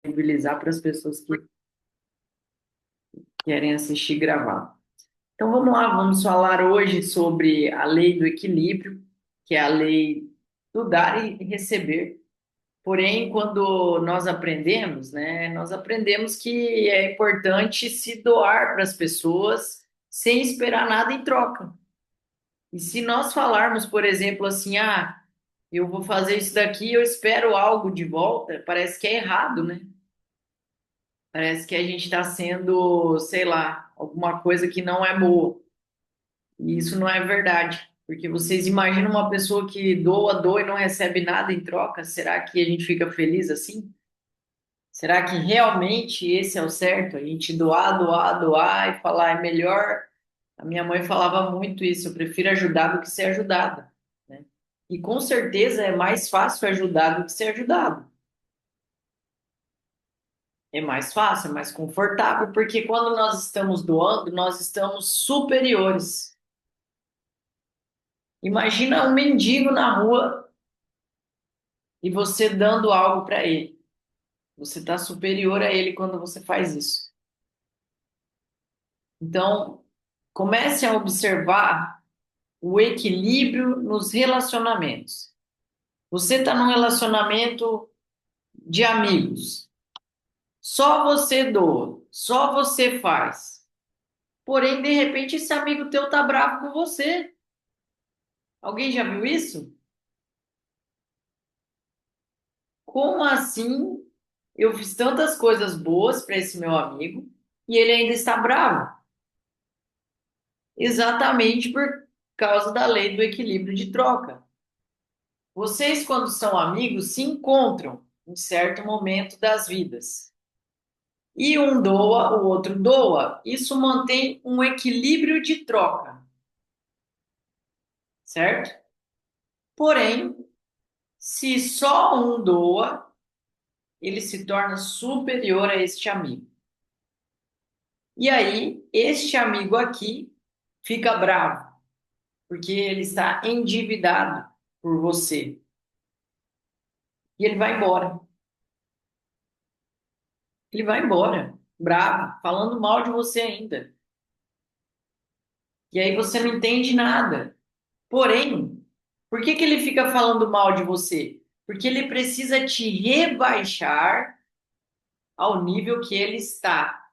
disponibilizar para as pessoas que querem assistir gravado. Então vamos lá, vamos falar hoje sobre a lei do equilíbrio, que é a lei do dar e receber. Porém, quando nós aprendemos, né, nós aprendemos que é importante se doar para as pessoas sem esperar nada em troca. E se nós falarmos, por exemplo, assim, eu vou fazer isso daqui, eu espero algo de volta, parece que é errado, né? Parece que a gente está sendo, sei lá, alguma coisa que não é boa. E isso não é verdade. Porque vocês imaginam uma pessoa que doa, doa e não recebe nada em troca? Será que a gente fica feliz assim? Será que realmente esse é o certo? A gente doar, doar, doar e falar é melhor. A minha mãe falava muito isso, eu prefiro ajudar do que ser ajudada, né? E com certeza é mais fácil ajudar do que ser ajudado. É mais fácil, é mais confortável, porque quando nós estamos doando, nós estamos superiores. Imagina um mendigo na rua e você dando algo para ele. Você está superior a ele quando você faz isso. Então, comece a observar o equilíbrio nos relacionamentos. Você está num relacionamento de amigos. Só você doa, só você faz. Porém, de repente, esse amigo teu tá bravo com você. Alguém já viu isso? Como assim? Eu fiz tantas coisas boas para esse meu amigo e ele ainda está bravo. Exatamente por causa da lei do equilíbrio de troca. Vocês, quando são amigos, se encontram em certo momento das vidas. E um doa, o outro doa. Isso mantém um equilíbrio de troca, certo? Porém, se só um doa, ele se torna superior a este amigo. E aí, este amigo aqui fica bravo, porque ele está endividado por você. E ele vai embora. Ele vai embora, bravo, falando mal de você ainda. E aí você não entende nada. Porém, por que que ele fica falando mal de você? Porque ele precisa te rebaixar ao nível que ele está.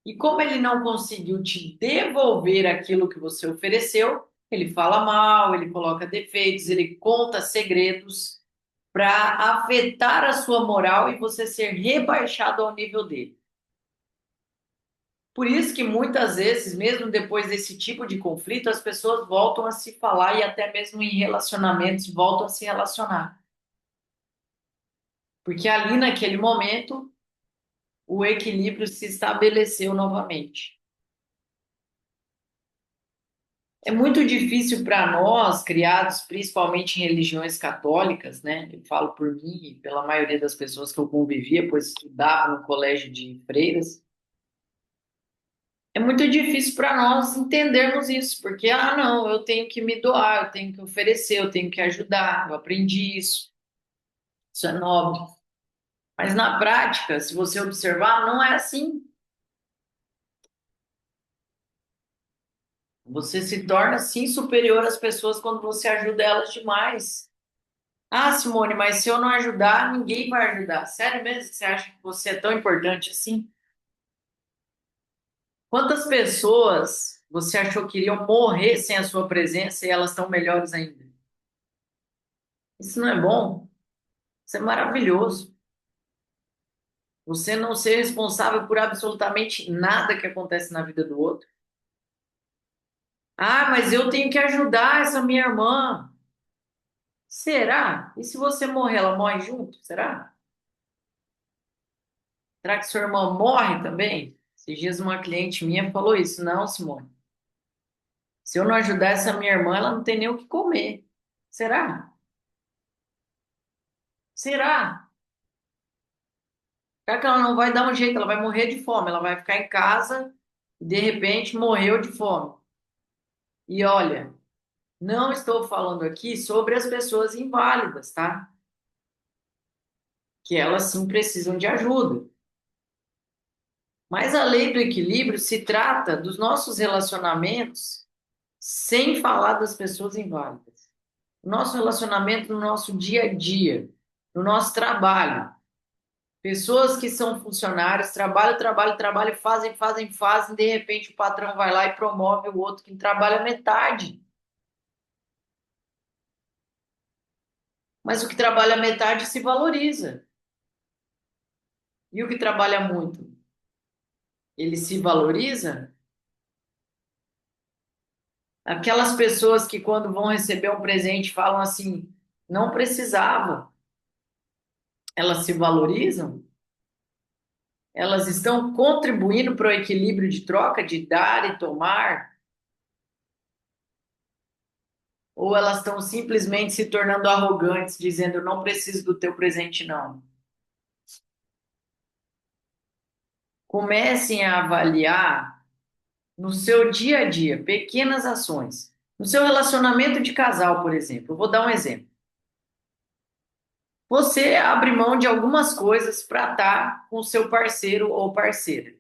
E como ele não conseguiu te devolver aquilo que você ofereceu, ele fala mal, ele coloca defeitos, ele conta segredos para afetar a sua moral e você ser rebaixado ao nível dele. Por isso que muitas vezes, mesmo depois desse tipo de conflito, as pessoas voltam a se falar e até mesmo em relacionamentos voltam a se relacionar. Porque ali naquele momento o equilíbrio se estabeleceu novamente. É muito difícil para nós, criados principalmente em religiões católicas, né? Eu falo por mim e pela maioria das pessoas que eu convivia, pois estudava no colégio de freiras. É muito difícil para nós entendermos isso, porque, não, eu tenho que me doar, eu tenho que oferecer, eu tenho que ajudar, eu aprendi isso, isso é nobre. Mas na prática, se você observar, não é assim. Você se torna, sim, superior às pessoas quando você ajuda elas demais. Ah, Simone, mas se eu não ajudar, ninguém vai ajudar. Sério mesmo que você acha que você é tão importante assim? Quantas pessoas você achou que iriam morrer sem a sua presença e elas estão melhores ainda? Isso não é bom? Isso é maravilhoso. Você não ser responsável por absolutamente nada que acontece na vida do outro. Ah, mas eu tenho que ajudar essa minha irmã. Será? E se você morrer, ela morre junto? Será? Será que sua irmã morre também? Esses dias uma cliente minha falou isso. Não, Simone. Se eu não ajudar essa minha irmã, ela não tem nem o que comer. Será? Será? Será que ela não vai dar um jeito? Ela vai morrer de fome. Ela vai ficar em casa e de repente morreu de fome. E olha, não estou falando aqui sobre as pessoas inválidas, tá? que elas sim precisam de ajuda. Mas a lei do equilíbrio se trata dos nossos relacionamentos sem falar das pessoas inválidas. O nosso relacionamento no nosso dia a dia, no nosso trabalho. Pessoas que são funcionários, trabalham, trabalham, trabalham, fazem, fazem, fazem, de repente o patrão vai lá e promove o outro que trabalha metade. Mas o que trabalha metade se valoriza. E o que trabalha muito, ele se valoriza? Aquelas pessoas que quando vão receber um presente falam assim, não precisavam, elas se valorizam? Elas estão contribuindo para o equilíbrio de troca, de dar e tomar? Ou elas estão simplesmente se tornando arrogantes, dizendo, eu não preciso do teu presente, não? Comecem a avaliar no seu dia a dia pequenas ações. No seu relacionamento de casal, por exemplo. Eu vou dar um exemplo. Você abre mão de algumas coisas para estar com o seu parceiro ou parceira.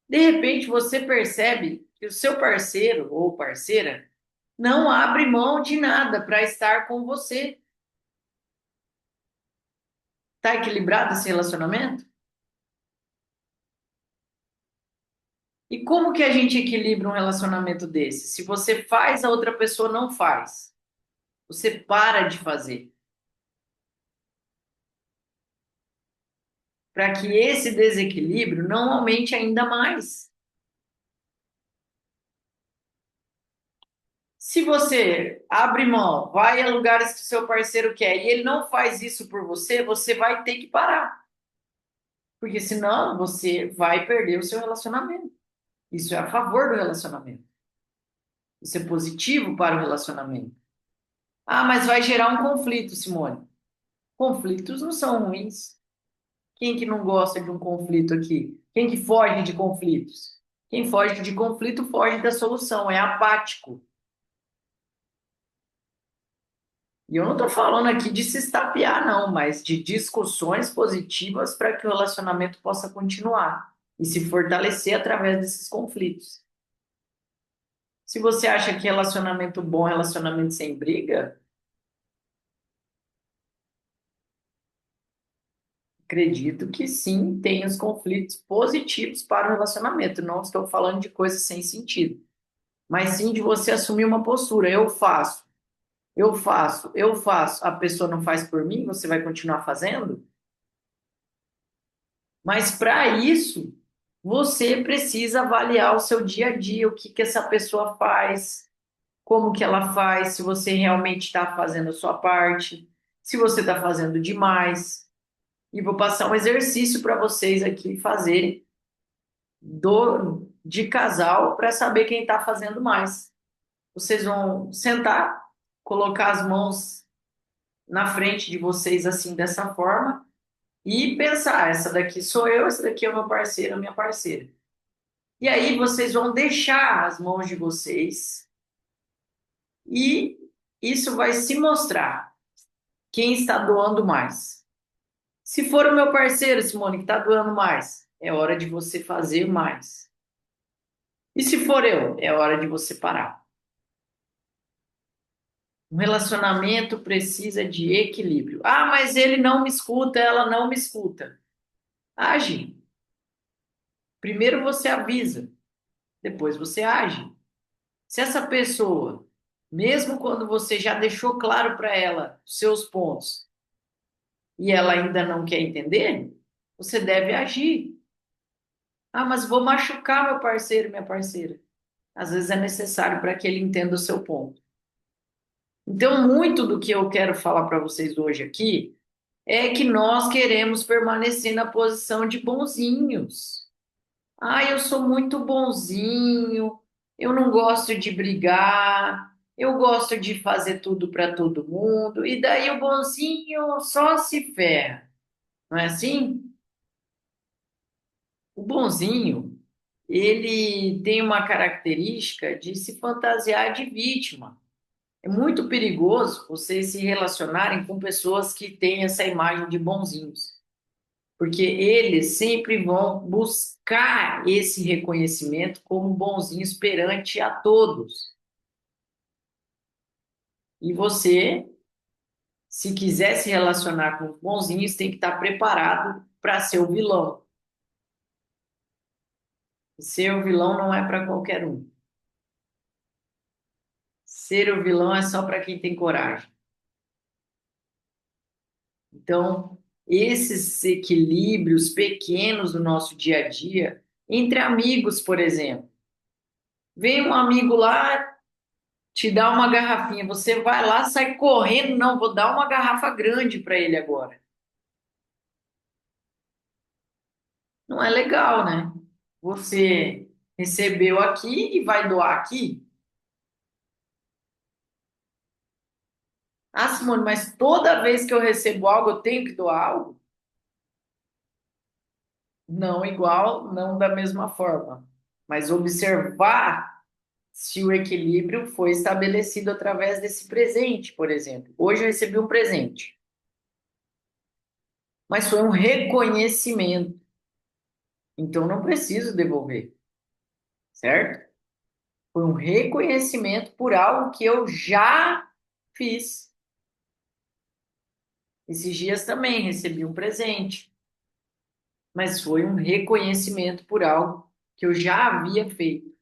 De repente, você percebe que o seu parceiro ou parceira não abre mão de nada para estar com você. Está equilibrado esse relacionamento? E como que a gente equilibra um relacionamento desse? Se você faz, a outra pessoa não faz. Você para de fazer. Para que esse desequilíbrio não aumente ainda mais. Se você abre mão, vai a lugares que o seu parceiro quer e ele não faz isso por você, você vai ter que parar. Porque senão você vai perder o seu relacionamento. Isso é a favor do relacionamento. Isso é positivo para o relacionamento. Ah, mas vai gerar um conflito, Simone. Conflitos não são ruins. Quem que não gosta de um conflito aqui? Quem que foge de conflitos? Quem foge de conflito foge da solução, é apático. E eu não estou falando aqui de se estapear, não, mas de discussões positivas para que o relacionamento possa continuar e se fortalecer através desses conflitos. Se você acha que relacionamento bom é relacionamento sem briga, acredito que sim, tem os conflitos positivos para o relacionamento. Não estou falando de coisas sem sentido, mas sim de você assumir uma postura. Eu faço, eu faço, eu faço. A pessoa não faz por mim, você vai continuar fazendo? Mas para isso, você precisa avaliar o seu dia a dia, o que que essa pessoa faz, como que ela faz, se você realmente está fazendo a sua parte, se você está fazendo demais. E vou passar um exercício para vocês aqui fazerem de casal para saber quem está fazendo mais. Vocês vão sentar, colocar as mãos na frente de vocês assim dessa forma e pensar, essa daqui sou eu, essa daqui é o meu parceiro, a minha parceira. E aí vocês vão deixar as mãos de vocês e isso vai se mostrar quem está doando mais. Se for o meu parceiro, Simone, que está doando mais, é hora de você fazer mais. E se for eu, é hora de você parar. Um relacionamento precisa de equilíbrio. Ah, mas ele não me escuta, ela não me escuta. Age. Primeiro você avisa, depois você age. Se essa pessoa, mesmo quando você já deixou claro para ela os seus pontos e ela ainda não quer entender, você deve agir. Ah, mas vou machucar meu parceiro, minha parceira. Às vezes é necessário para que ele entenda o seu ponto. Então, muito do que eu quero falar para vocês hoje aqui é que nós queremos permanecer na posição de bonzinhos. Ah, eu sou muito bonzinho, eu não gosto de brigar, eu gosto de fazer tudo para todo mundo, e daí o bonzinho só se ferra, não é assim? O bonzinho, ele tem uma característica de se fantasiar de vítima. É muito perigoso vocês se relacionarem com pessoas que têm essa imagem de bonzinhos, porque eles sempre vão buscar esse reconhecimento como bonzinhos perante a todos. E você, se quiser se relacionar com os bonzinhos, tem que estar preparado para ser o vilão. Ser o vilão não é para qualquer um. Ser o vilão é só para quem tem coragem. Então, esses equilíbrios pequenos do nosso dia a dia, entre amigos, por exemplo. Vem um amigo lá, te dá uma garrafinha, você vai lá, sai correndo, não, vou dar uma garrafa grande para ele agora. Não é legal, né? Você recebeu aqui e vai doar aqui. Ah, Simone, mas toda vez que eu recebo algo, eu tenho que doar algo? Não igual, não da mesma forma. Mas observar se o equilíbrio foi estabelecido através desse presente, por exemplo. Hoje eu recebi um presente, mas foi um reconhecimento, então não preciso devolver, certo? Foi um reconhecimento por algo que eu já fiz. Esses dias também recebi um presente, mas foi um reconhecimento por algo que eu já havia feito.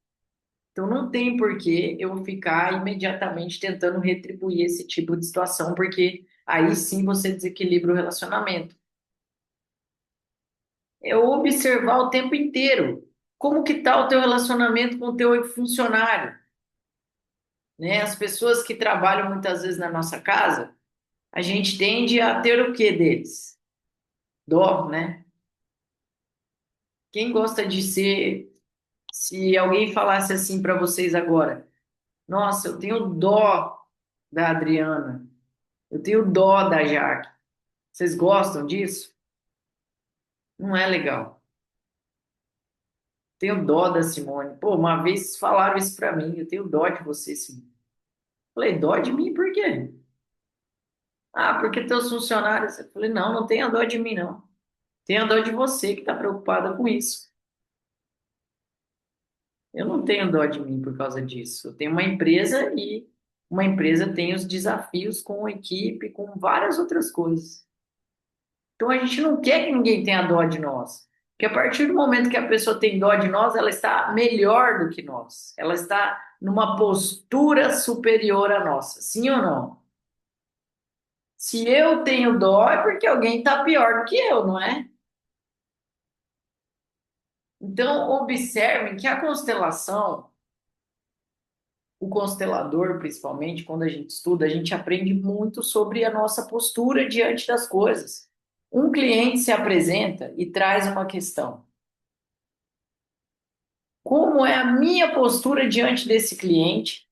Então não tem por que eu ficar imediatamente tentando retribuir esse tipo de situação, porque aí sim você desequilibra o relacionamento. É observar o tempo inteiro. Como que está o teu relacionamento com o teu funcionário, né? As pessoas que trabalham muitas vezes na nossa casa, a gente tende a ter o que deles? Dó, né? Quem gosta de ser, se alguém falasse assim para vocês agora, nossa, eu tenho dó da Adriana, eu tenho dó da Jaque. Vocês gostam disso? Não é legal. Tenho dó da Simone. Pô, uma vez falaram isso para mim, eu tenho dó de você, Simone. Falei, dó de mim por quê? Ah, porque teus funcionários. Eu falei, não, não tenha dó de mim, não. Tenha dó de você que está preocupada com isso. Eu não tenho dó de mim por causa disso. Eu tenho uma empresa e uma empresa tem os desafios com equipe, com várias outras coisas. Então a gente não quer que ninguém tenha dó de nós. Porque a partir do momento que a pessoa tem dó de nós, ela está melhor do que nós. Ela está numa postura superior à nossa. Sim ou não? Se eu tenho dó, é porque alguém está pior do que eu, não é? Então, observem que a constelação, o constelador, principalmente, quando a gente estuda, a gente aprende muito sobre a nossa postura diante das coisas. Um cliente se apresenta e traz uma questão. Como é a minha postura diante desse cliente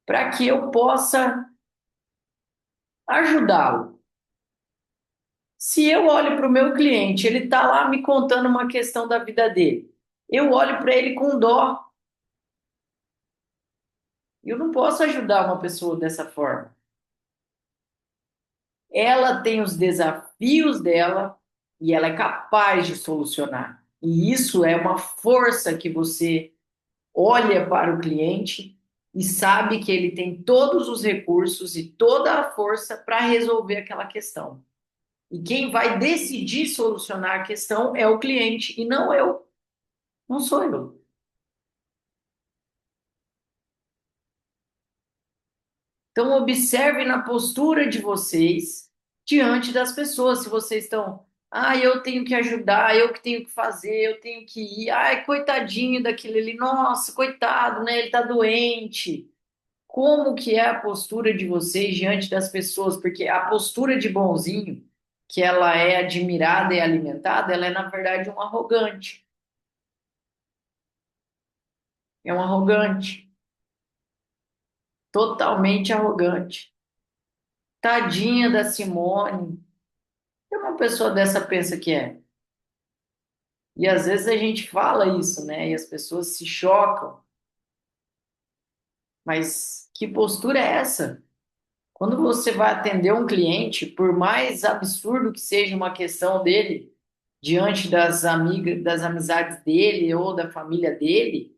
para que eu possa ajudá-lo? Se eu olho para o meu cliente, ele está lá me contando uma questão da vida dele, eu olho para ele com dó. Eu não posso ajudar uma pessoa dessa forma. Ela tem os desafios dela e ela é capaz de solucionar. E isso é uma força que você olha para o cliente e sabe que ele tem todos os recursos e toda a força para resolver aquela questão. E quem vai decidir solucionar a questão é o cliente e não eu, não sou eu. Então, observe na postura de vocês diante das pessoas. Se vocês estão, eu tenho que ajudar, eu que tenho que fazer, eu tenho que ir. Ai, coitadinho daquele ali, nossa, coitado, né? Ele tá doente. Como que é a postura de vocês diante das pessoas? Porque a postura de bonzinho, que ela é admirada e alimentada, ela é, na verdade, um arrogante. É um arrogante, totalmente arrogante. Tadinha da Simone. E uma pessoa dessa pensa que é. E às vezes a gente fala isso, né? E as pessoas se chocam. Mas que postura é essa? Quando você vai atender um cliente, por mais absurdo que seja uma questão dele, diante das amigas, das amizades dele ou da família dele,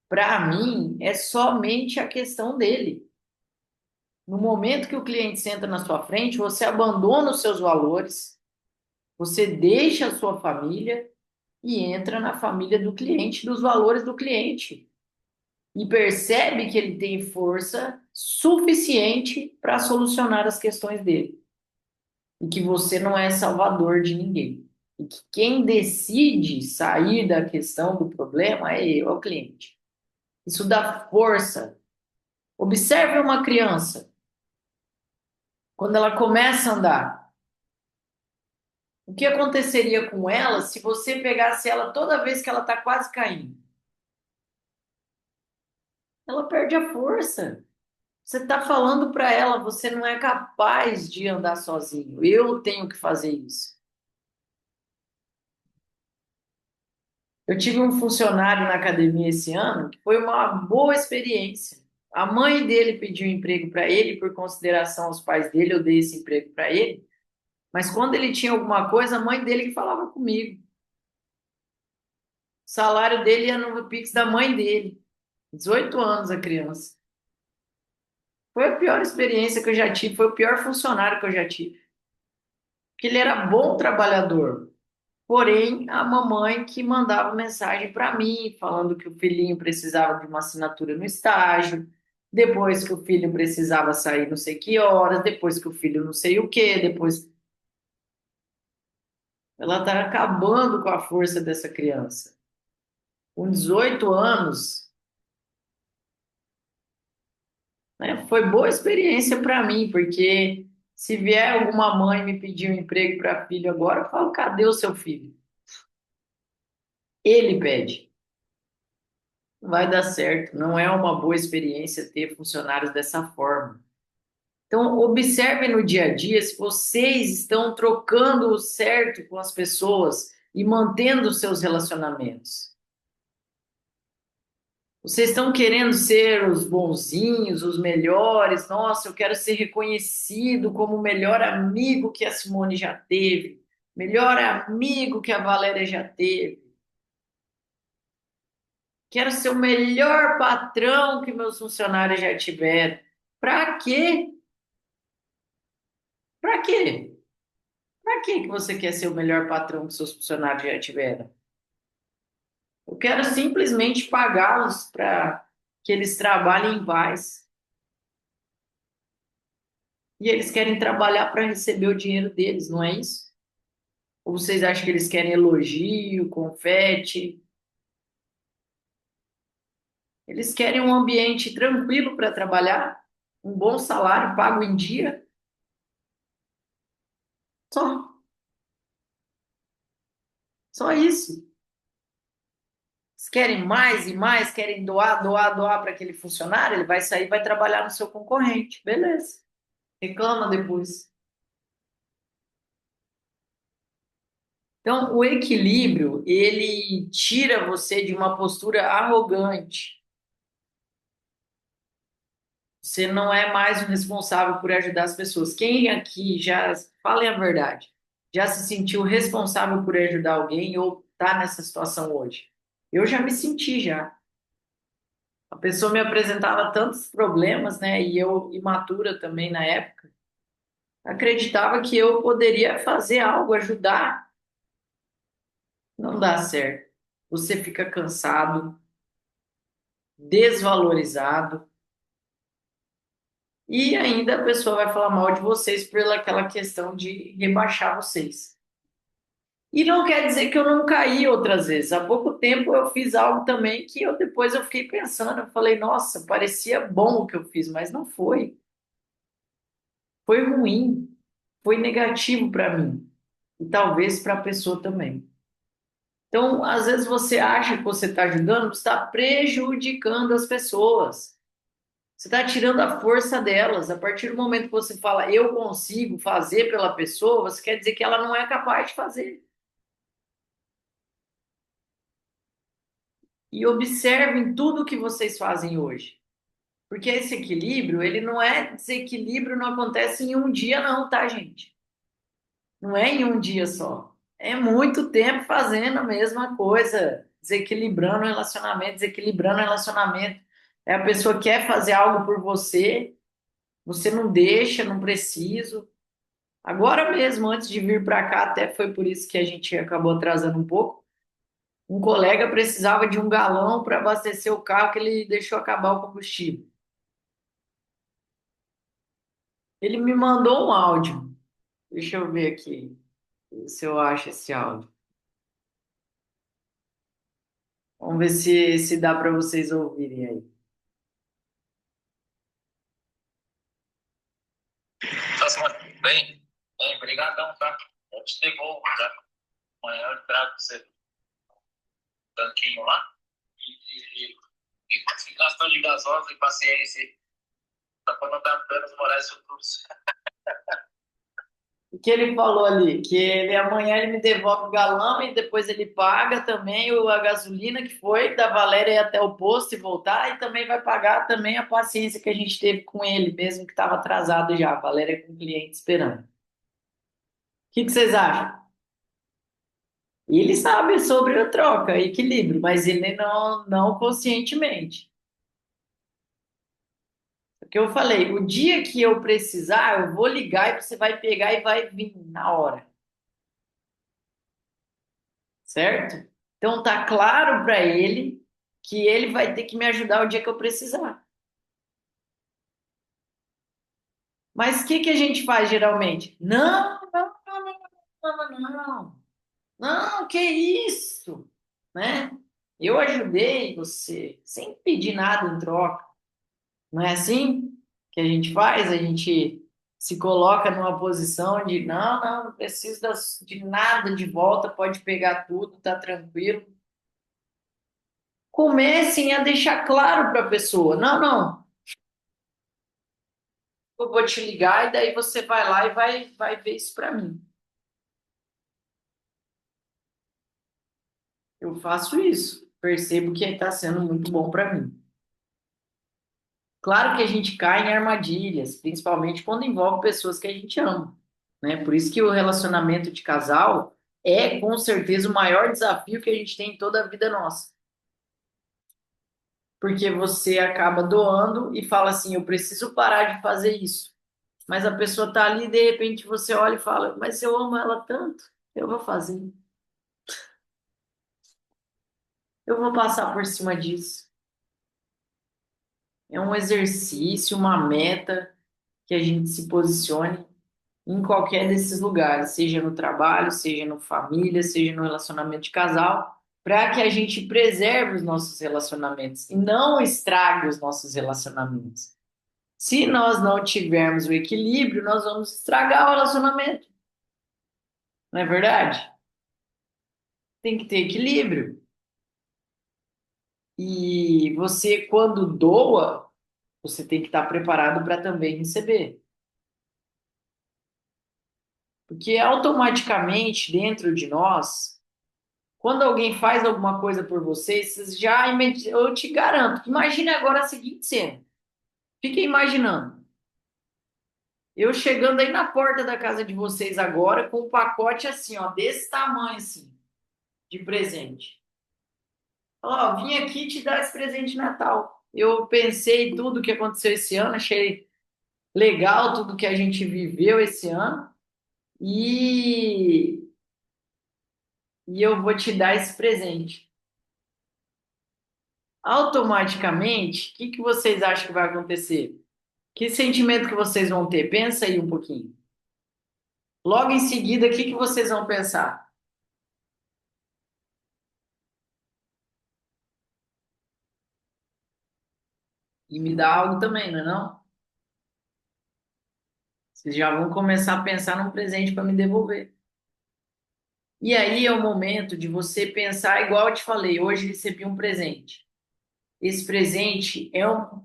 para mim é somente a questão dele. No momento que o cliente senta na sua frente, você abandona os seus valores, você deixa a sua família e entra na família do cliente, dos valores do cliente. E percebe que ele tem força suficiente para solucionar as questões dele. E que você não é salvador de ninguém. E que quem decide sair da questão do problema é eu, é o cliente. Isso dá força. Observe uma criança, quando ela começa a andar. O que aconteceria com ela se você pegasse ela toda vez que ela está quase caindo? Ela perde a força. Você está falando para ela, você não é capaz de andar sozinho. Eu tenho que fazer isso. Eu tive um funcionário na academia esse ano que foi uma boa experiência. A mãe dele pediu emprego para ele, por consideração aos pais dele, eu dei esse emprego para ele. Mas quando ele tinha alguma coisa, a mãe dele que falava comigo. O salário dele ia no Pix da mãe dele. 18 anos a criança. Foi a pior experiência que eu já tive, foi o pior funcionário que eu já tive. Porque ele era bom trabalhador. Porém, a mamãe que mandava mensagem para mim, falando que o filhinho precisava de uma assinatura no estágio, depois que o filho precisava sair não sei que horas, depois que o filho não sei o quê, depois. Ela está acabando com a força dessa criança. Com 18 anos, né, foi boa experiência para mim, porque se vier alguma mãe me pedir um emprego para filho agora, eu falo: cadê o seu filho? Ele pede. Não vai dar certo. Não é uma boa experiência ter funcionários dessa forma. Então, observe no dia a dia se vocês estão trocando o certo com as pessoas e mantendo os seus relacionamentos. Vocês estão querendo ser os bonzinhos, os melhores. Nossa, eu quero ser reconhecido como o melhor amigo que a Simone já teve, melhor amigo que a Valéria já teve. Quero ser o melhor patrão que meus funcionários já tiveram. Para quê? Para quê? Para que você quer ser o melhor patrão que seus funcionários já tiveram? Eu quero simplesmente pagá-los para que eles trabalhem em paz. E eles querem trabalhar para receber o dinheiro deles, não é isso? Ou vocês acham que eles querem elogio, confete? Eles querem um ambiente tranquilo para trabalhar, um bom salário, pago em dia. Só, só isso. Eles querem mais e mais, querem doar, doar, doar para aquele funcionário, ele vai sair e vai trabalhar no seu concorrente. Beleza. Reclama depois. Então, o equilíbrio, ele tira você de uma postura arrogante. Você não é mais o responsável por ajudar as pessoas. Quem aqui já, falem a verdade, já se sentiu responsável por ajudar alguém ou está nessa situação hoje? Eu já me senti já. A pessoa me apresentava tantos problemas, né? E eu, imatura também na época, acreditava que eu poderia fazer algo, ajudar. Não dá certo. Você fica cansado, desvalorizado. E ainda a pessoa vai falar mal de vocês pela aquela questão de rebaixar vocês. E não quer dizer que eu não caí outras vezes. Há pouco tempo eu fiz algo também que eu depois eu fiquei pensando, eu falei, nossa, parecia bom o que eu fiz, mas não foi. Foi ruim, foi negativo para mim e talvez para a pessoa também. Então, às vezes você acha que você está ajudando, você está prejudicando as pessoas. Você está tirando a força delas. A partir do momento que você fala, eu consigo fazer pela pessoa, você quer dizer que ela não é capaz de fazer. E observem tudo o que vocês fazem hoje. Porque esse equilíbrio, ele não é desequilíbrio, não acontece em um dia, não, tá, gente? Não é em um dia só. É muito tempo fazendo a mesma coisa, desequilibrando o relacionamento. É a pessoa que quer fazer algo por você, você não deixa, não preciso. Agora mesmo, antes de vir para cá, até foi por isso que a gente acabou atrasando um pouco. Um colega precisava de um galão para abastecer o carro que ele deixou acabar o combustível. Ele me mandou um áudio. Deixa eu ver aqui se eu acho esse áudio. Vamos ver se dá para vocês ouvirem aí. Tá, Simone? Bem, bem, brigadão, tá? Eu te devolvo, tá? Amanhã eu trago você o tanquinho lá. E gastou de gasóleo e paciência. Tá pra não dar danos morais futuros. O que ele falou ali? Que ele amanhã ele me devolve o galão e depois ele paga também a gasolina que foi da Valéria ir até o posto e voltar e também vai pagar também a paciência que a gente teve com ele, mesmo que estava atrasado já. A Valéria com o cliente esperando. O que vocês acham? Ele sabe sobre a troca, equilíbrio, mas ele não conscientemente. O que eu falei, o dia que eu precisar, eu vou ligar e você vai pegar e vai vir na hora, certo? Então tá claro para ele que ele vai ter que me ajudar o dia que eu precisar. Mas o que que a gente faz geralmente? Não, não, não, não, não, não, não, que isso, né? Eu ajudei você sem pedir nada em troca. Não é assim que a gente faz? A gente se coloca numa posição de não preciso de nada de volta, pode pegar tudo, tá tranquilo. Comecem a deixar claro para a pessoa: não, eu vou te ligar e daí você vai lá e vai ver isso para mim. Eu faço isso, percebo que está sendo muito bom para mim. Claro que a gente cai em armadilhas, principalmente quando envolve pessoas que a gente ama, né? Por isso que o relacionamento de casal é com certeza o maior desafio que a gente tem em toda a vida nossa. Porque você acaba doando e fala assim, eu preciso parar de fazer isso. Mas a pessoa tá ali e de repente você olha e fala, mas eu amo ela tanto, eu vou fazer. Eu vou passar por cima disso. É um exercício, uma meta que a gente se posicione em qualquer desses lugares, seja no trabalho, seja no família, seja no relacionamento de casal, para que a gente preserve os nossos relacionamentos e não estrague os nossos relacionamentos. Se nós não tivermos o equilíbrio, nós vamos estragar o relacionamento, não é verdade? Tem que ter equilíbrio. E você, quando doa, você tem que estar preparado para também receber. Porque automaticamente, dentro de nós, quando alguém faz alguma coisa por você, vocês já, eu te garanto, imagine agora a seguinte cena. Fiquem imaginando. Eu chegando aí na porta da casa de vocês agora com um pacote assim, ó, desse tamanho assim, de presente. Ó, vim aqui te dar esse presente de Natal. Eu pensei em tudo que aconteceu esse ano, achei legal tudo que a gente viveu esse ano e, e eu vou te dar esse presente. Automaticamente, o que que vocês acham que vai acontecer? Que sentimento que vocês vão ter? Pensa aí um pouquinho. Logo em seguida, o que que vocês vão pensar? E me dá algo também, não é não? Vocês já vão começar a pensar num presente para me devolver. E aí é o momento de você pensar, igual eu te falei, hoje recebi um presente. Esse presente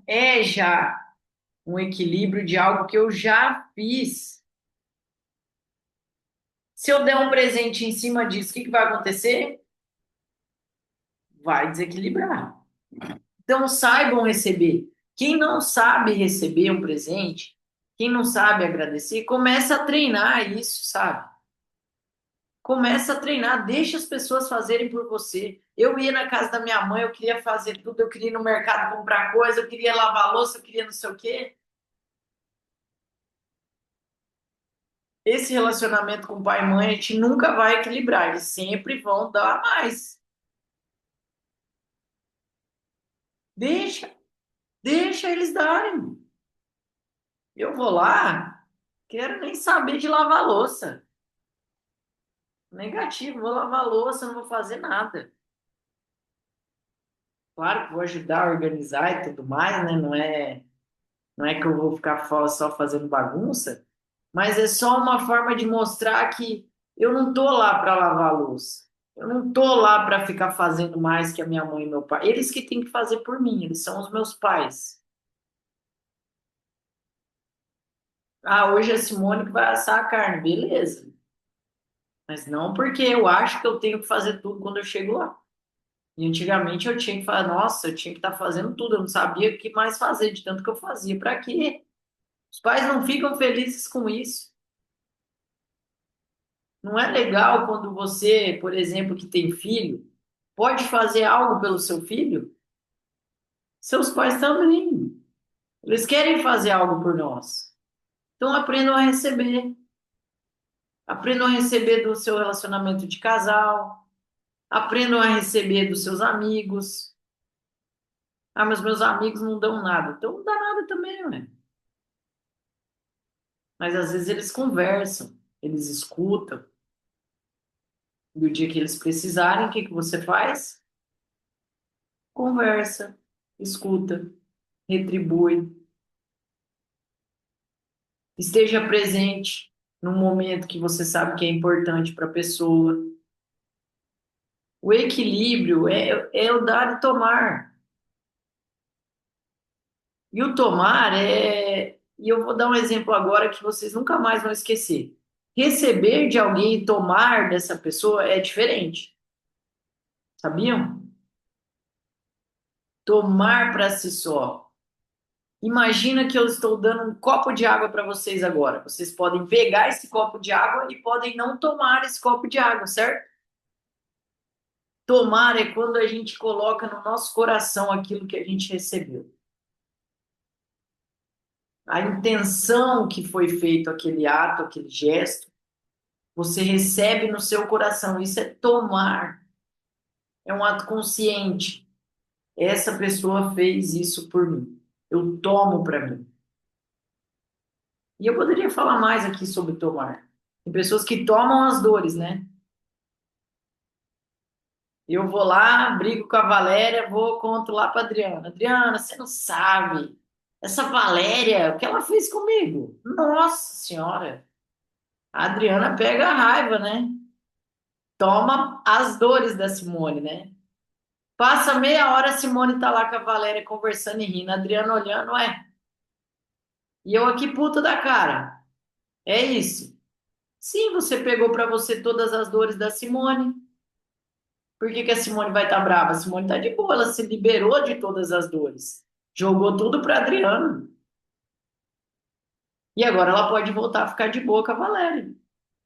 é já um equilíbrio de algo que eu já fiz. Se eu der um presente em cima disso, o que que vai acontecer? Vai desequilibrar. Então saibam receber. Quem não sabe receber um presente, quem não sabe agradecer, começa a treinar isso, sabe? Começa a treinar, deixa as pessoas fazerem por você. Eu ia na casa da minha mãe, eu queria fazer tudo, eu queria ir no mercado comprar coisa, eu queria lavar louça, eu queria não sei o quê. Esse relacionamento com pai e mãe, a gente nunca vai equilibrar, eles sempre vão dar mais. Deixa, deixa eles darem. Eu vou lá, quero nem saber de lavar louça. Negativo, vou lavar louça, não vou fazer nada. Claro que vou ajudar a organizar e tudo mais, né? Não é que eu vou ficar só fazendo bagunça, mas é só uma forma de mostrar que eu não tô lá para lavar a louça. Eu não tô lá para ficar fazendo mais que a minha mãe e meu pai. Eles que têm que fazer por mim, eles são os meus pais. Ah, hoje é a Simone que vai assar a carne, beleza. Mas não porque eu acho que eu tenho que fazer tudo quando eu chego lá. E antigamente eu tinha que falar, nossa, eu tinha que estar fazendo tudo, eu não sabia o que mais fazer de tanto que eu fazia. Para quê? Os pais não ficam felizes com isso. Não é legal quando você, por exemplo, que tem filho, pode fazer algo pelo seu filho? Seus pais também. Eles querem fazer algo por nós. Então aprendam a receber. Aprendam a receber do seu relacionamento de casal. Aprendam a receber dos seus amigos. Ah, mas meus amigos não dão nada. Então não dá nada também, né? Mas às vezes eles conversam, eles escutam. E o dia que eles precisarem, o que que você faz? Conversa, escuta, retribui. Esteja presente no momento que você sabe que é importante para a pessoa. O equilíbrio é o dar e tomar. E o tomar é. E eu vou dar um exemplo agora que vocês nunca mais vão esquecer. Receber de alguém e tomar dessa pessoa é diferente. Sabiam? Tomar para si só. Imagina que eu estou dando um copo de água para vocês agora. Vocês podem pegar esse copo de água e podem não tomar esse copo de água, certo? Tomar é quando a gente coloca no nosso coração aquilo que a gente recebeu. A intenção que foi feito aquele ato, aquele gesto, você recebe no seu coração. Isso é tomar. É um ato consciente. Essa pessoa fez isso por mim. Eu tomo para mim. E eu poderia falar mais aqui sobre tomar. Tem pessoas que tomam as dores, né? Eu vou lá, brigo com a Valéria, vou conto lá para Adriana. Adriana, você não sabe. Essa Valéria, o que ela fez comigo? Nossa Senhora. A Adriana pega a raiva, né? Toma as dores da Simone, né? Passa meia hora, a Simone tá lá com a Valéria conversando e rindo. A Adriana olhando, ué. E eu aqui puta da cara. É isso. Sim, você pegou para você todas as dores da Simone. Por que que a Simone vai estar brava? A Simone tá de boa, ela se liberou de todas as dores. Jogou tudo para Adriano. E agora ela pode voltar a ficar de boa com a Valéria.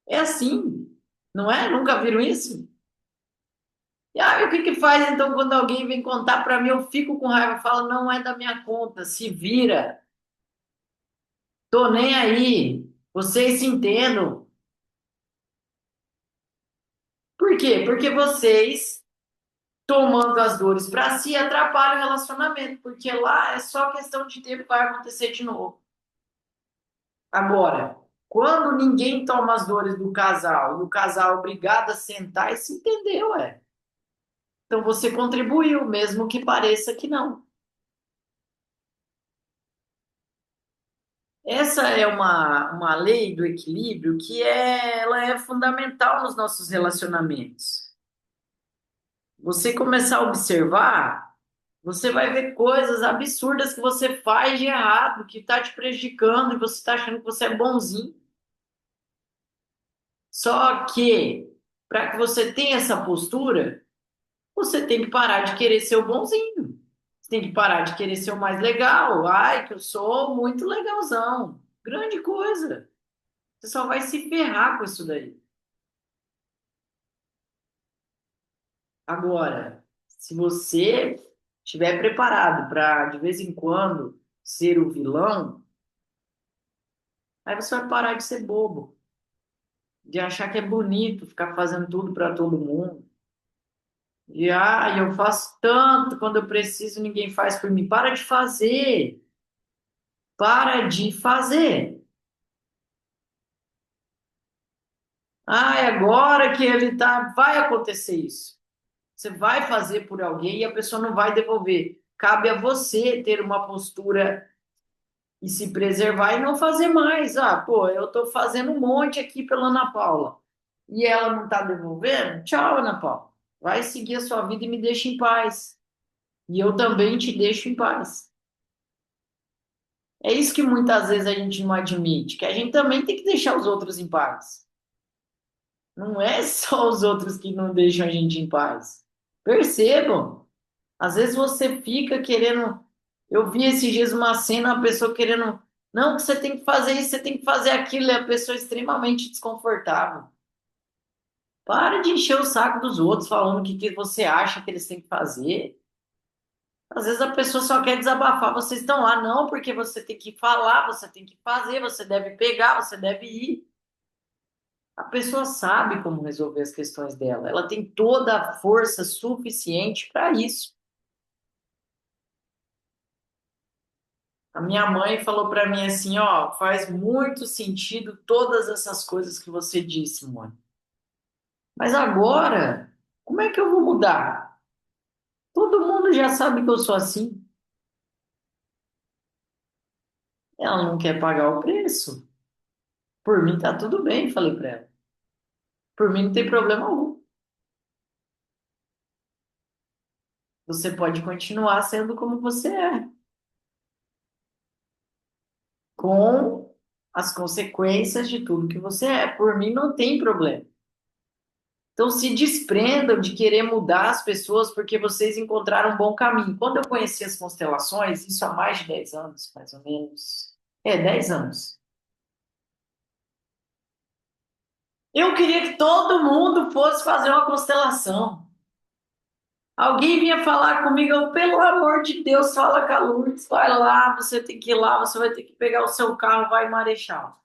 É assim, não é? Nunca viram isso? E aí, o que que faz então quando alguém vem contar para mim? Eu fico com raiva, falo, não é da minha conta, se vira, tô nem aí, vocês se entendam. Por quê? Porque vocês, tomando as dores para si, atrapalham o relacionamento, porque lá é só questão de tempo que vai acontecer de novo. Agora, quando ninguém toma as dores do casal e o casal é obrigado a sentar e se entender, ué. Então você contribuiu, mesmo que pareça que não. Essa é uma lei do equilíbrio que ela é fundamental nos nossos relacionamentos. Você começar a observar, você vai ver coisas absurdas que você faz de errado, que está te prejudicando e você está achando que você é bonzinho. Só que, para que você tenha essa postura, você tem que parar de querer ser o bonzinho. tem que parar de querer ser o mais legal. Ai, que eu sou muito legalzão. Grande coisa. Você só vai se ferrar com isso daí. Agora, se você estiver preparado para, de vez em quando, ser o vilão, aí você vai parar de ser bobo, de achar que é bonito ficar fazendo tudo para todo mundo. E eu faço tanto quando eu preciso, ninguém faz por mim. Para de fazer. Para de fazer. Agora que ele tá, vai acontecer isso. Você vai fazer por alguém e a pessoa não vai devolver. Cabe a você ter uma postura e se preservar e não fazer mais. Pô, eu tô fazendo um monte aqui pela Ana Paula e ela não tá devolvendo? Tchau, Ana Paula. Vai seguir a sua vida e me deixa em paz. E eu também te deixo em paz. É isso que muitas vezes a gente não admite, que a gente também tem que deixar os outros em paz. Não é só os outros que não deixam a gente em paz. Percebam. Às vezes você fica querendo. Eu vi esses dias uma cena, a pessoa querendo. Não, que você tem que fazer isso, você tem que fazer aquilo, e a pessoa extremamente desconfortável. Para de encher o saco dos outros falando o que você acha que eles têm que fazer. Às vezes a pessoa só quer desabafar, vocês estão lá, não, porque você tem que falar, você tem que fazer, você deve pegar, você deve ir. A pessoa sabe como resolver as questões dela, ela tem toda a força suficiente para isso. A minha mãe falou para mim assim, ó, faz muito sentido todas essas coisas que você disse, mãe. Mas agora, como é que eu vou mudar? Todo mundo já sabe que eu sou assim. Ela não quer pagar o preço. Por mim tá tudo bem, falei para ela. Por mim não tem problema algum. Você pode continuar sendo como você é, com as consequências de tudo que você é. Por mim não tem problema. Então se desprendam de querer mudar as pessoas porque vocês encontraram um bom caminho. Quando eu conheci as constelações, isso há mais de 10 anos, mais ou menos. 10 anos. Eu queria que todo mundo fosse fazer uma constelação. Alguém vinha falar comigo, pelo amor de Deus, fala com a Lourdes, vai lá, você tem que ir lá, você vai ter que pegar o seu carro, vai em Marechal.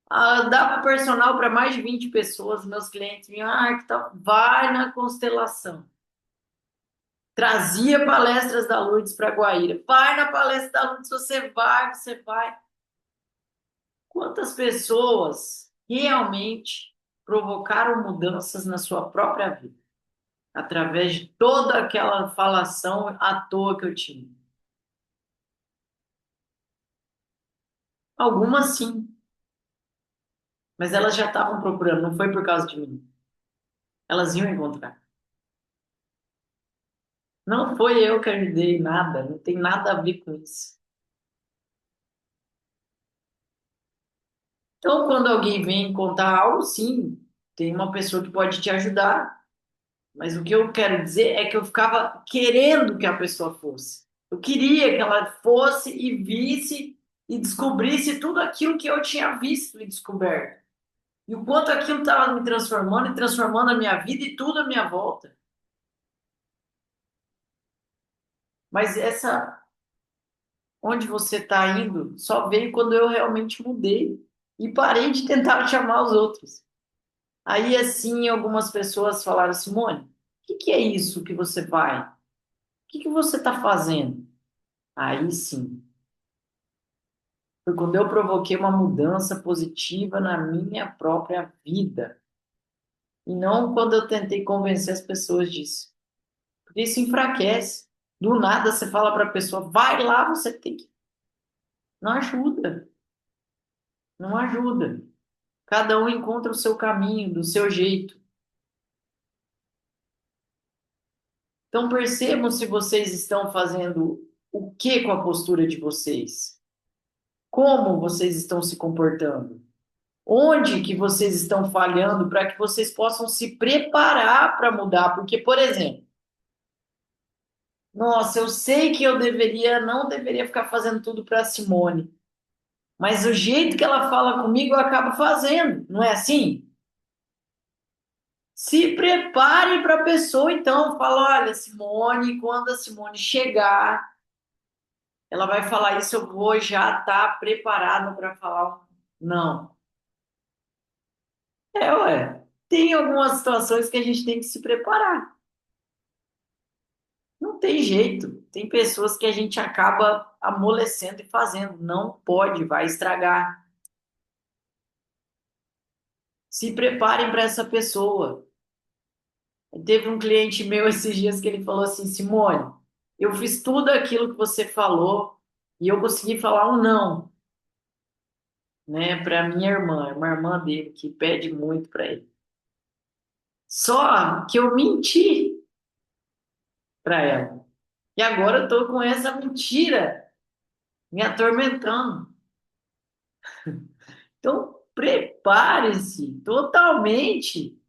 Dava personal para mais de 20 pessoas, meus clientes vinham, que tal? Vai na constelação. Trazia palestras da Lourdes para Guaíra. Vai na palestra da Lourdes, você vai, você vai. Quantas pessoas realmente provocaram mudanças na sua própria vida? Através de toda aquela falação à toa que eu tinha. Algumas sim, mas elas já estavam procurando, não foi por causa de mim. Elas iam encontrar. Não foi eu que ajudei nada, não tem nada a ver com isso. Então, quando alguém vem contar algo, sim, tem uma pessoa que pode te ajudar. Mas o que eu quero dizer é que eu ficava querendo que a pessoa fosse. Eu queria que ela fosse e visse e descobrisse tudo aquilo que eu tinha visto e descoberto. E o quanto aquilo estava me transformando e transformando a minha vida e tudo à minha volta. Mas essa, onde você está indo, só veio quando eu realmente mudei e parei de tentar chamar os outros. Aí, assim, algumas pessoas falaram, Simone, o que é isso que você vai? O que você está fazendo? Aí sim, foi quando eu provoquei uma mudança positiva na minha própria vida. E não quando eu tentei convencer as pessoas disso. Porque isso enfraquece. Do nada você fala para a pessoa, vai lá, você tem que. Não ajuda, não ajuda. Cada um encontra o seu caminho, do seu jeito. Então percebam se vocês estão fazendo o que com a postura de vocês. Como vocês estão se comportando. Onde que vocês estão falhando para que vocês possam se preparar para mudar? Porque, por exemplo, Nossa, eu sei que eu não deveria ficar fazendo tudo para Simone, mas o jeito que ela fala comigo eu acabo fazendo, não é assim? Se prepare para a pessoa, então, fala, olha, Simone, quando a Simone chegar, ela vai falar isso, eu vou já estar preparado para falar um não. É, ué. Tem algumas situações que a gente tem que se preparar. Não tem jeito. Tem pessoas que a gente acaba amolecendo e fazendo. Não pode, vai estragar. Se preparem para essa pessoa. Teve um cliente meu esses dias que ele falou assim, Simone, eu fiz tudo aquilo que você falou e eu consegui falar um não, né, para minha irmã, uma irmã dele que pede muito para ele. Só que eu menti para ela. E agora eu tô com essa mentira me atormentando. Então, prepare-se totalmente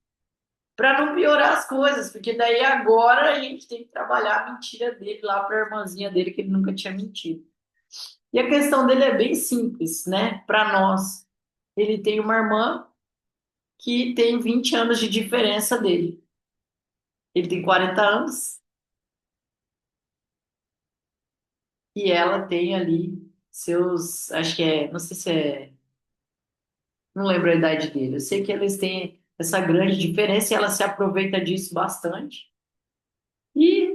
para não piorar as coisas, porque daí agora a gente tem que trabalhar a mentira dele lá para a irmãzinha dele que ele nunca tinha mentido. E a questão dele é bem simples, né? Para nós, ele tem uma irmã que tem 20 anos de diferença dele. Ele tem 40 anos e ela tem ali seus, acho que é, não sei se é, não lembro a idade dele. Eu sei que eles têm essa grande diferença e ela se aproveita disso bastante. E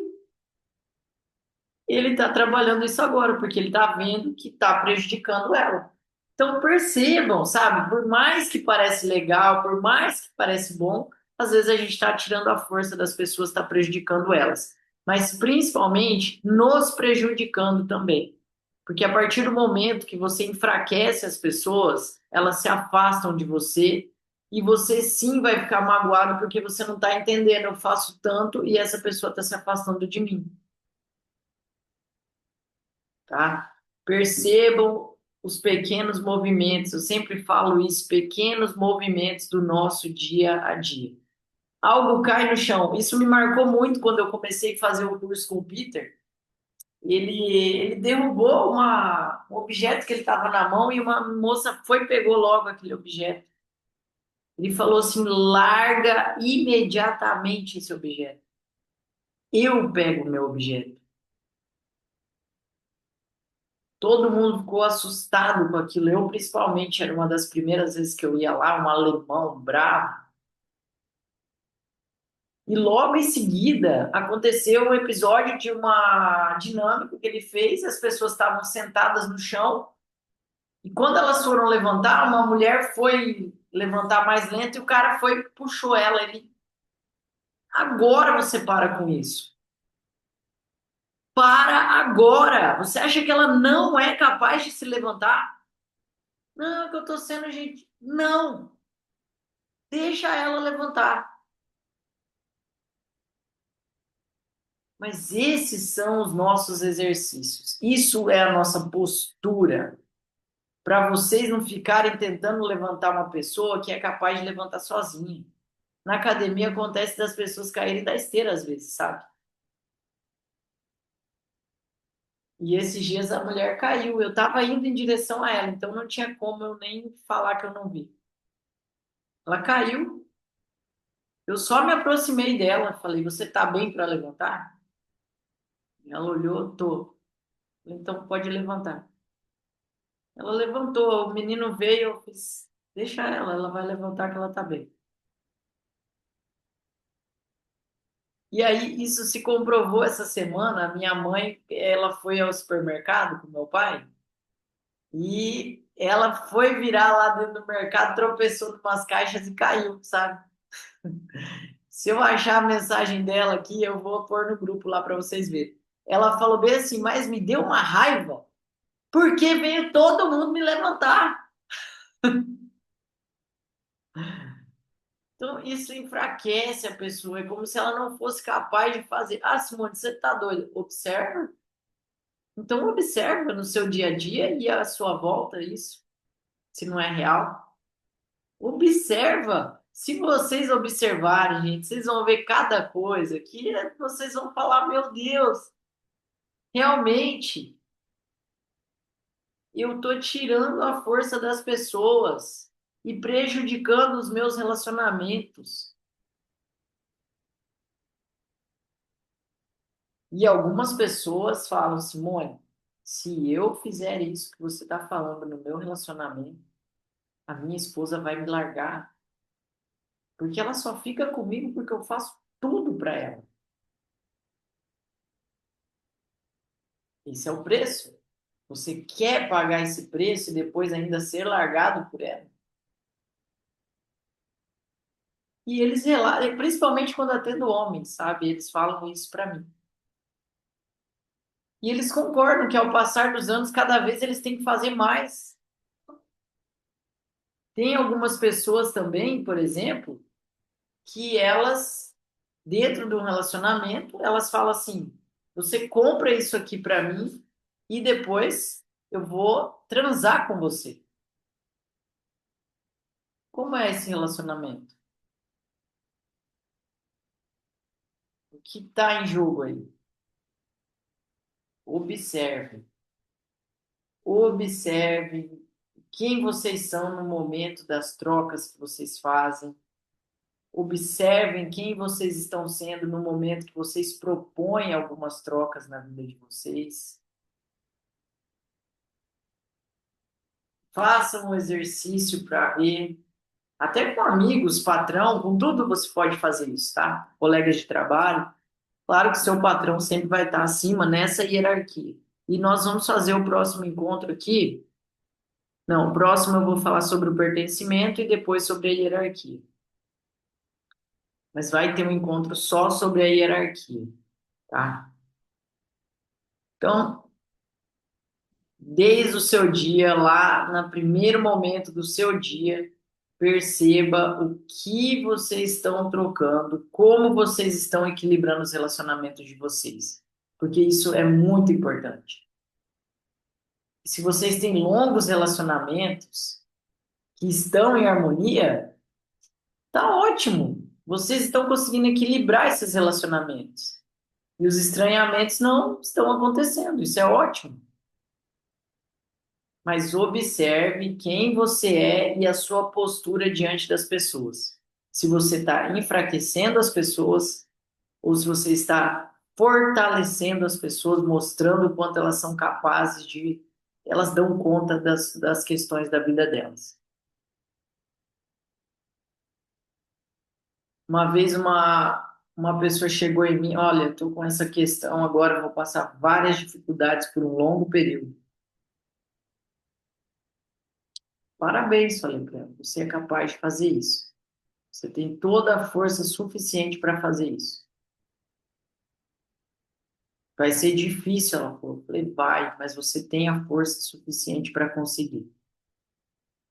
ele está trabalhando isso agora, porque ele está vendo que está prejudicando ela. Então percebam, sabe? Por mais que parece legal, por mais que parece bom, às vezes a gente está tirando a força das pessoas, está prejudicando elas. Mas principalmente nos prejudicando também. Porque a partir do momento que você enfraquece as pessoas, elas se afastam de você e você sim vai ficar magoado porque você não está entendendo. Eu faço tanto e essa pessoa está se afastando de mim, tá? Percebam os pequenos movimentos, eu sempre falo isso, pequenos movimentos do nosso dia a dia. Algo cai no chão. Isso me marcou muito quando eu comecei a fazer o curso com o Peter. Ele derrubou um objeto que ele estava na mão e uma moça foi e pegou logo aquele objeto. Ele falou assim: larga imediatamente esse objeto. Eu pego o meu objeto. Todo mundo ficou assustado com aquilo. Eu, principalmente, era uma das primeiras vezes que eu ia lá, um alemão bravo. E logo em seguida aconteceu um episódio de uma dinâmica que ele fez. As pessoas estavam sentadas no chão e quando elas foram levantar, uma mulher foi levantar mais lento e o cara foi e puxou ela. Ele, agora você para com isso. Para agora. Você acha que ela não é capaz de se levantar? Não, é que eu tô sendo gente. Não. Deixa ela levantar. Mas esses são os nossos exercícios. Isso é a nossa postura. Para vocês não ficarem tentando levantar uma pessoa que é capaz de levantar sozinha. Na academia acontece das pessoas caírem da esteira às vezes, sabe? E esses dias a mulher caiu. Eu estava indo em direção a ela, então não tinha como eu nem falar que eu não vi. Ela caiu. Eu só me aproximei dela, falei: "Você tá bem para levantar?" Ela olhou, tô. Falei, então pode levantar. Ela levantou, o menino veio, eu fiz, deixa ela vai levantar que ela tá bem. E aí isso se comprovou essa semana. A minha mãe, ela foi ao supermercado com meu pai e ela foi virar lá dentro do mercado, tropeçou em umas caixas e caiu, sabe? Se eu achar a mensagem dela aqui, eu vou pôr no grupo lá para vocês verem. Ela falou bem assim, mas me deu uma raiva porque veio todo mundo me levantar. Então, isso enfraquece a pessoa. É como se ela não fosse capaz de fazer. Ah, Simone, você está doida. Observa. Então, observa no seu dia a dia e à sua volta isso, se não é real. Observa. Se vocês observarem, gente, vocês vão ver cada coisa que vocês vão falar, meu Deus. realmente eu estou tirando a força das pessoas e prejudicando os meus relacionamentos. E algumas pessoas falam, Simone, se eu fizer isso que você está falando no meu relacionamento, a minha esposa vai me largar, porque ela só fica comigo porque eu faço tudo para ela. Esse é o preço. Você quer pagar esse preço e depois ainda ser largado por ela? E eles relatam, principalmente quando atendo homens, sabe? Eles falam isso para mim. E eles concordam que ao passar dos anos, cada vez eles têm que fazer mais. Tem algumas pessoas também, por exemplo, que elas, dentro de um relacionamento, elas falam assim: você compra isso aqui para mim e depois eu vou transar com você. Como é esse relacionamento? O que está em jogo aí? Observe. Observe quem vocês são no momento das trocas que vocês fazem. Observem quem vocês estão sendo no momento que vocês propõem algumas trocas na vida de vocês. Façam um exercício para ver. Até com amigos, patrão, com tudo você pode fazer isso, tá? Colegas de trabalho. Claro que seu patrão sempre vai estar acima nessa hierarquia. E nós vamos fazer o próximo encontro aqui. Não, o próximo eu vou falar sobre o pertencimento e depois sobre a hierarquia. Mas vai ter um encontro só sobre a hierarquia, tá? Então, desde o seu dia, lá no primeiro momento do seu dia, perceba o que vocês estão trocando, como vocês estão equilibrando os relacionamentos de vocês, porque isso é muito importante. Se vocês têm longos relacionamentos que estão em harmonia, tá ótimo. Vocês estão conseguindo equilibrar esses relacionamentos. E os estranhamentos não estão acontecendo. Isso é ótimo. Mas observe quem você é e a sua postura diante das pessoas. Se você está enfraquecendo as pessoas ou se você está fortalecendo as pessoas, mostrando o quanto elas são capazes de, elas dão conta das questões da vida delas. Uma vez uma pessoa chegou em mim, olha, estou com essa questão agora, vou passar várias dificuldades por um longo período. Parabéns, falei para ela, você é capaz de fazer isso. Você tem toda a força suficiente para fazer isso. Vai ser difícil, ela falou. Eu falei, vai, mas você tem a força suficiente para conseguir.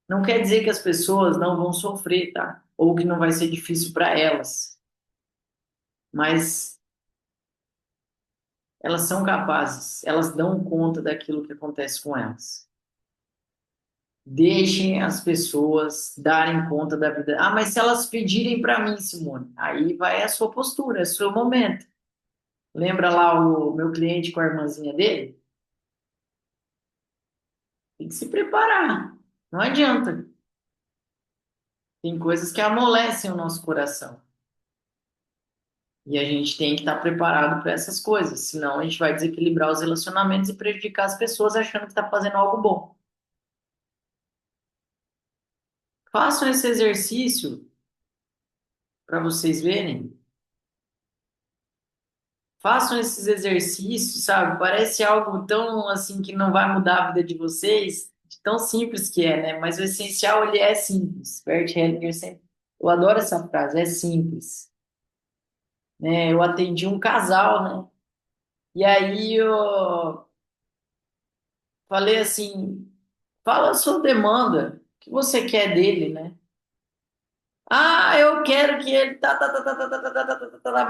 Não quer dizer que as pessoas não vão sofrer, tá? Ou que não vai ser difícil para elas. Mas elas são capazes, elas dão conta daquilo que acontece com elas. Deixem as pessoas darem conta da vida. Ah, mas se elas pedirem para mim, Simone, aí vai a sua postura, é o seu momento. Lembra lá o meu cliente com a irmãzinha dele? Tem que se preparar. Não adianta. Tem coisas que amolecem o nosso coração. E a gente tem que estar preparado para essas coisas. Senão a gente vai desequilibrar os relacionamentos e prejudicar as pessoas achando que está fazendo algo bom. Façam esse exercício para vocês verem. Façam esses exercícios, sabe? Parece algo tão assim que não vai mudar a vida de vocês, de tão simples que é, né? Mas o essencial ele é simples. Bert Hellinger sempre, eu adoro essa frase, é simples, né? Eu atendi um casal, né? E aí eu falei assim, fala a sua demanda, o que você quer dele, né? Ah, eu quero que ele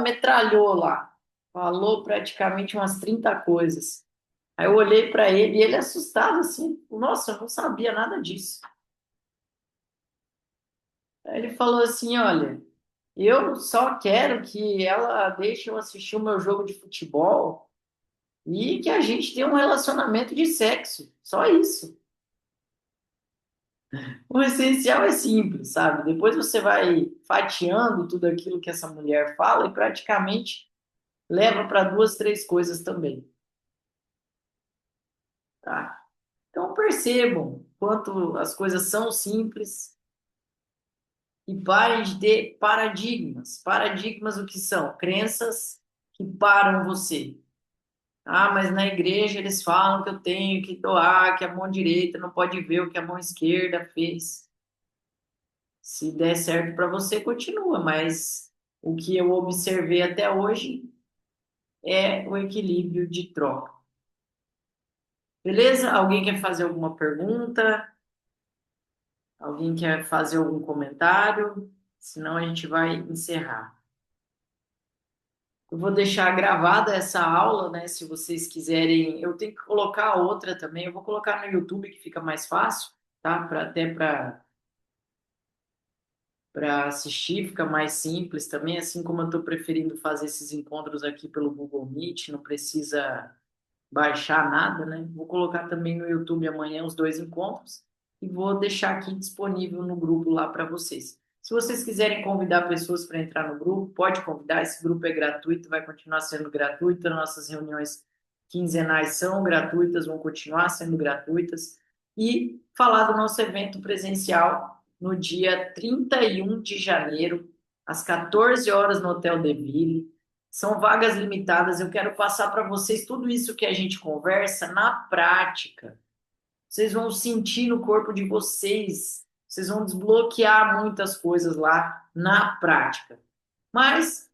metralhou lá. Falou praticamente umas 30 coisas. Aí eu olhei para ele e ele assustado assim, nossa, eu não sabia nada disso. Aí ele falou assim, olha, eu só quero que ela deixe eu assistir o meu jogo de futebol e que a gente tenha um relacionamento de sexo. Só isso. O essencial é simples, sabe? Depois você vai fatiando tudo aquilo que essa mulher fala e praticamente leva para duas, três coisas também, tá? Então percebam quanto as coisas são simples e parem de ter paradigmas. Paradigmas o que são? Crenças que param você. Ah, mas na igreja eles falam que eu tenho que doar, que a mão direita não pode ver o que a mão esquerda fez. Se der certo para você, continua, mas o que eu observei até hoje é o equilíbrio de troca. Beleza? Alguém quer fazer alguma pergunta? Alguém quer fazer algum comentário? Senão a gente vai encerrar. Eu vou deixar gravada essa aula, né? Se vocês quiserem, eu tenho que colocar outra também. Eu vou colocar no YouTube que fica mais fácil, tá? Até para assistir, fica mais simples também, assim como eu estou preferindo fazer esses encontros aqui pelo Google Meet, não precisa baixar nada, né? Vou colocar também no YouTube amanhã os dois encontros e vou deixar aqui disponível no grupo lá para vocês. Se vocês quiserem convidar pessoas para entrar no grupo, pode convidar. Esse grupo é gratuito, vai continuar sendo gratuito. Nossas reuniões quinzenais são gratuitas, vão continuar sendo gratuitas. E falar do nosso evento presencial no dia 31 de janeiro, às 14 horas no Hotel De Ville. São vagas limitadas. Eu quero passar para vocês tudo isso que a gente conversa na prática. Vocês vão sentir no corpo de vocês. Vocês vão desbloquear muitas coisas lá na prática. Mas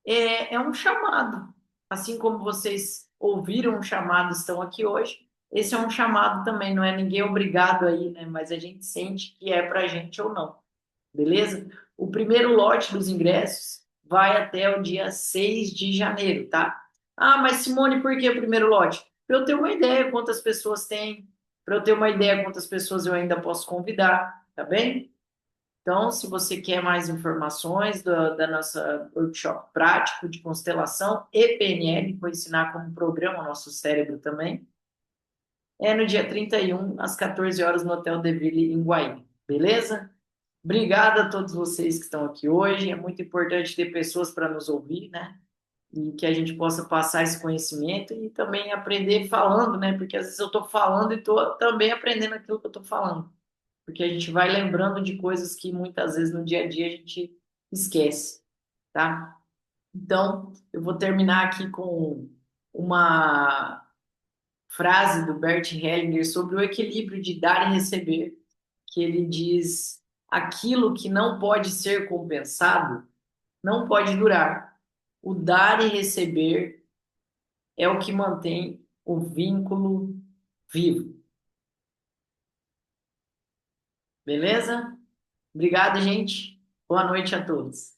é um chamado. Assim como vocês ouviram um chamado, estão aqui hoje. Esse é um chamado também. Não é ninguém obrigado aí, né? Mas a gente sente que é para a gente ou não. Beleza? O primeiro lote dos ingressos vai até o dia 6 de janeiro, tá? Ah, mas Simone, por que o primeiro lote? Para eu ter uma ideia quantas pessoas tem, para eu ter uma ideia quantas pessoas eu ainda posso convidar, tá bem? Então, se você quer mais informações da nossa workshop prático de constelação e PNL, vou ensinar como programa o nosso cérebro também, é no dia 31 às 14 horas, no Hotel De Ville, em Guaíba. Beleza? Obrigado a todos vocês que estão aqui hoje. É muito importante ter pessoas para nos ouvir, né? E que a gente possa passar esse conhecimento e também aprender falando, né? Porque às vezes eu estou falando e estou também aprendendo aquilo que eu estou falando. Porque a gente vai lembrando de coisas que muitas vezes no dia a dia a gente esquece, tá? Então, eu vou terminar aqui com uma frase do Bert Hellinger sobre o equilíbrio de dar e receber, que ele diz: aquilo que não pode ser compensado não pode durar. O dar e receber é o que mantém o vínculo vivo. Beleza? Obrigado, gente. Boa noite a todos.